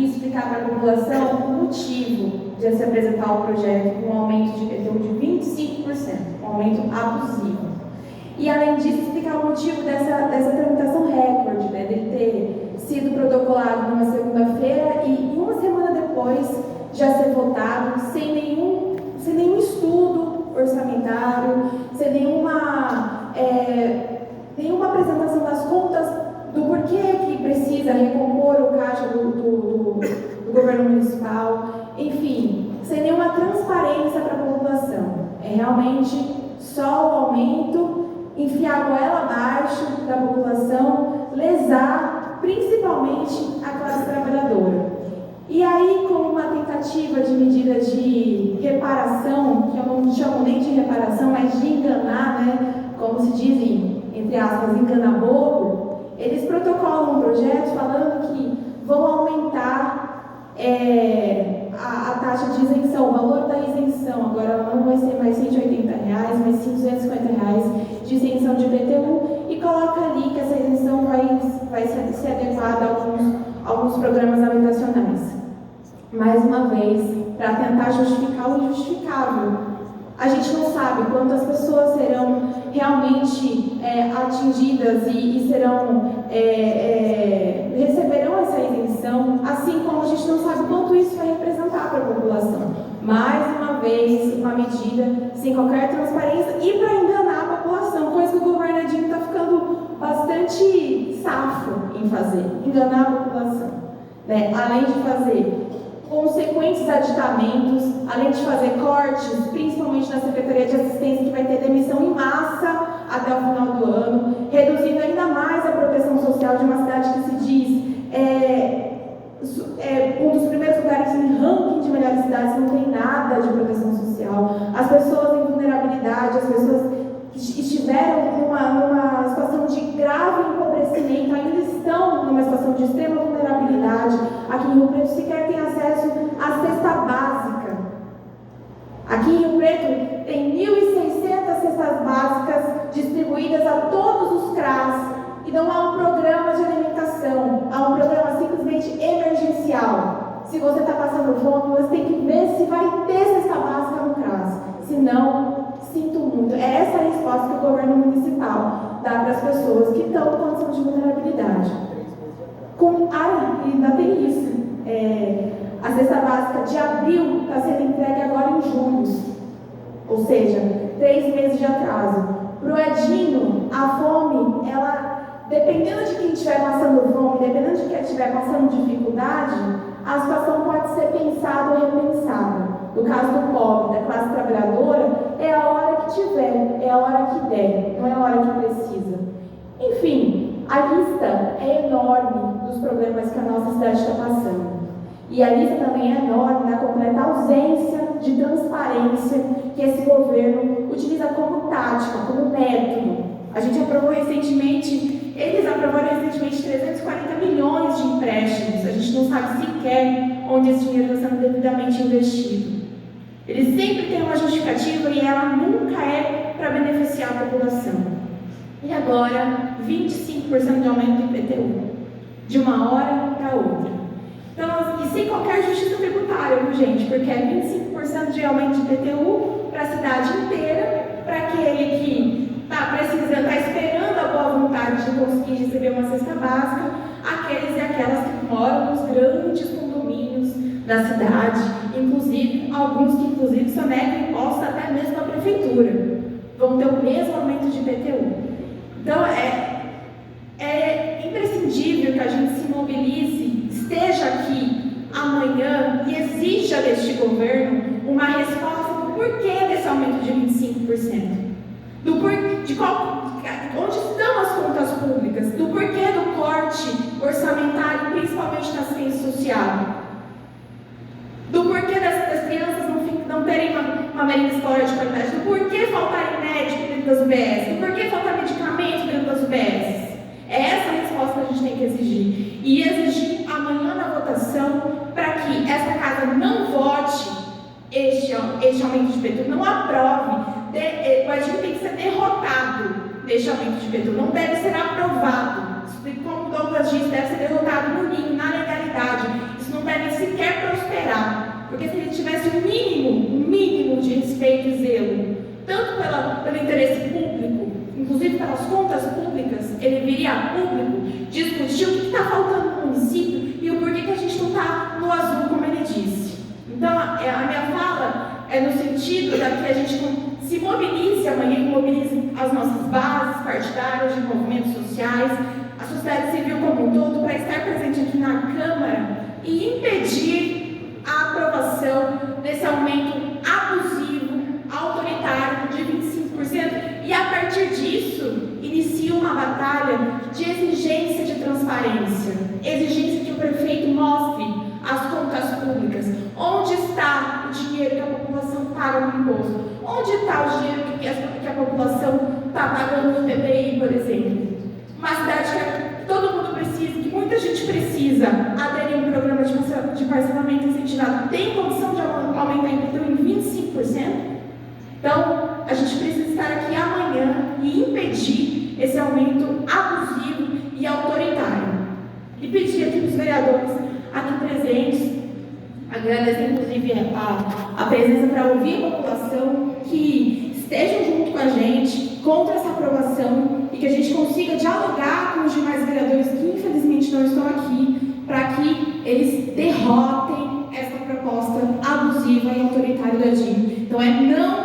explicar para a população o motivo de se apresentar o projeto com um aumento de IPTU de 25%, um aumento abusivo. E, além disso, explicar o motivo dessa tramitação recorde, né, dele ter sido protocolado numa segunda-feira e uma semana depois já ser votado sem nenhum estudo orçamentário, sem nenhuma apresentação das contas do porquê que precisa recompor o caixa do governo municipal, enfim, sem nenhuma transparência para a população. É realmente só o aumento, enfiar a goela abaixo da população, lesar principalmente a classe trabalhadora. E aí, como uma tentativa de medida de reparação, que eu não chamo nem de reparação, mas de enganar, né? Como se dizem, entre aspas, engana bobo, eles protocolam um projeto falando que vão aumentar a taxa de isenção, o valor da isenção. Agora ela não vai ser mais R$180, mas sim R$250 de isenção de IPTU, e coloca ali que essa isenção vai ser adequada a alguns programas habitacionais. Mais uma vez, para tentar justificar o injustificável. A gente não sabe quantas pessoas serão realmente atingidas e receberão essa isenção, assim como a gente não sabe quanto isso vai representar para a população. Mais uma vez, uma medida sem qualquer transparência e para enganar a população, coisa que o governo Edinho está ficando bastante safo em fazer, enganar a população, né? Além de fazer consequentes aditamentos, além de fazer cortes, principalmente na Secretaria de Assistência, que vai ter demissão em massa até o final do ano, reduzindo ainda mais a proteção social de uma cidade que se diz um dos primeiros lugares em ranking de melhores cidades, não tem nada de proteção social. As pessoas em vulnerabilidade, as pessoas que estiveram numa situação de grave empobrecimento, ainda estão numa situação de extrema vulnerabilidade. Aqui em Rio Preto sequer tem acesso à cesta básica. Aqui em Rio Preto tem 1.600 cestas básicas distribuídas a todos os CRAS e não há um programa de alimentação, há um programa simplesmente emergencial. Se você está passando fome, você tem que ver se vai ter cesta básica no CRAS. Se não, sinto muito. É essa a resposta que o governo municipal dá para as pessoas que estão em condição de vulnerabilidade. Ainda tem isso. A cesta básica de abril está sendo entregue agora em julho. Ou seja, 3 meses de atraso. Para o Edinho, a fome, dependendo de quem estiver passando fome, dependendo de quem estiver passando dificuldade, a situação pode ser pensada ou repensada. No caso do pobre, da classe trabalhadora, é a hora que tiver, é a hora que der, não é a hora que precisa. Enfim, a lista é enorme dos problemas que a nossa cidade está passando. E a lista também é enorme da completa ausência de transparência que esse governo utiliza como tática, como método. Eles aprovaram recentemente 340 milhões de empréstimos. A gente não sabe sequer onde esse dinheiro está sendo devidamente investido. Eles sempre têm uma justificativa e ela nunca é para beneficiar a população. E agora, 25% de aumento do IPTU, de uma hora para outra. Então, e sem qualquer justiça tributária, viu, gente? Porque é 25% de aumento de IPTU para a cidade inteira, para aquele que está esperando a boa vontade de conseguir receber uma cesta básica, aqueles e aquelas que moram nos grandes condomínios da cidade, inclusive alguns que sonegam impostos até mesmo à prefeitura, vão ter o mesmo aumento de IPTU. Então é imprescindível que a gente se mobilize, esteja aqui amanhã e exija deste governo uma resposta do porquê desse aumento de 25%. Onde estão as contas públicas, do porquê do corte orçamentário, principalmente na assistência social, do porquê das crianças não terem uma merenda escolar de qualidade, do porquê faltarem médicos dentro das UBS, do porquê faltar medicamentos dentro das UBS. É essa a resposta que a gente tem que exigir. E exigir amanhã na votação para que essa casa não vote este aumento de IPTU, não aprove. O Edinho tem que ser derrotado deste aumento de IPTU, não deve ser aprovado. Isso, como o Douglas disse, deve ser derrotado no ninho, na legalidade. Isso não deve porque se ele tivesse um mínimo de respeito e zelo, tanto pelo interesse público, inclusive pelas contas públicas, ele viria a público discutir o que está faltando no município e o porquê que a gente não está no azul, como ele disse. Então, a minha fala é no sentido de que a gente se mobilize amanhã, mobilize as nossas bases partidárias, de movimentos sociais, a sociedade civil como um todo, para estar presente aqui na Câmara e impedir a aprovação desse aumento abusivo, autoritário de 25%, e a partir disso inicia uma batalha de exigência de transparência, exigência que o prefeito mostre as contas públicas, onde está o dinheiro que a população paga no imposto, onde está o dinheiro que a população está pagando no PPI, por exemplo. Uma cidade que todo mundo precisa, que muita gente precisa aderir a um programa de parcelamento incentivado, tem condição de aumentar então em 25%? Então, a gente precisa estar aqui amanhã e impedir esse aumento abusivo e autoritário. E pedir aqui para os vereadores aqui presentes, agradecer inclusive a presença para ouvir a população, que estejam junto com a gente contra essa aprovação e que a gente consiga dialogar com os demais vereadores que infelizmente não estão aqui, para que eles derrotem essa proposta abusiva e autoritária do Edinho. Então é não